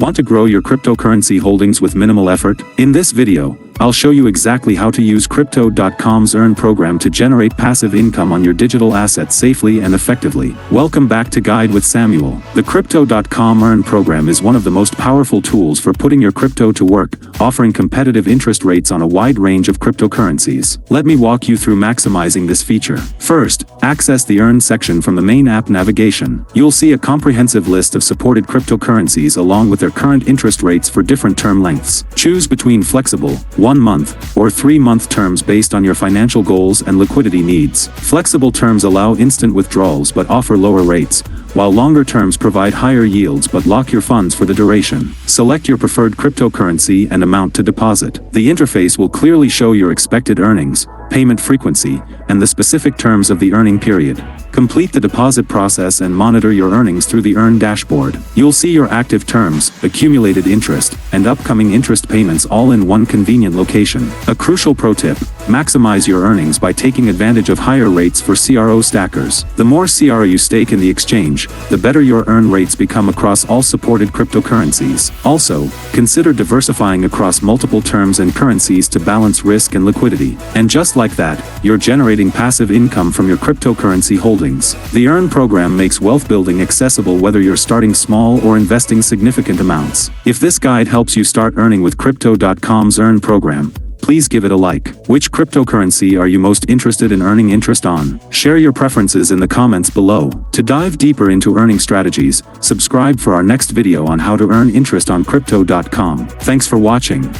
Want to grow your cryptocurrency holdings with minimal effort? In this video, I'll show you exactly how to use Crypto.com's Earn program to generate passive income on your digital assets safely and effectively. Welcome back to Guide with Samuel. The Crypto.com Earn program is one of the most powerful tools for putting your crypto to work, offering competitive interest rates on a wide range of cryptocurrencies. Let me walk you through maximizing this feature. First, access the Earn section from the main app navigation. You'll see a comprehensive list of supported cryptocurrencies along with their current interest rates for different term lengths. Choose between flexible, 1-month, or 3-month terms based on your financial goals and liquidity needs. Flexible terms allow instant withdrawals but offer lower rates, while longer terms provide higher yields but lock your funds for the duration. Select your preferred cryptocurrency and amount to deposit. The interface will clearly show your expected earnings, payment frequency, and the specific terms of the earning period. Complete the deposit process and monitor your earnings through the Earn dashboard. You'll see your active terms, accumulated interest, and upcoming interest payments all in one convenient location. A crucial pro tip: maximize your earnings by taking advantage of higher rates for CRO stackers. The more CRO you stake in the exchange, the better your earn rates become across all supported cryptocurrencies. Also, consider diversifying across multiple terms and currencies to balance risk and liquidity. And just like that, you're generating passive income from your cryptocurrency holdings. The Earn program makes wealth building accessible whether you're starting small or investing significant amounts. If this guide helps you start earning with Crypto.com's Earn program, please give it a like. Which cryptocurrency are you most interested in earning interest on? Share your preferences in the comments below. To dive deeper into earning strategies, subscribe for our next video on how to earn interest on Crypto.com. Thanks for watching.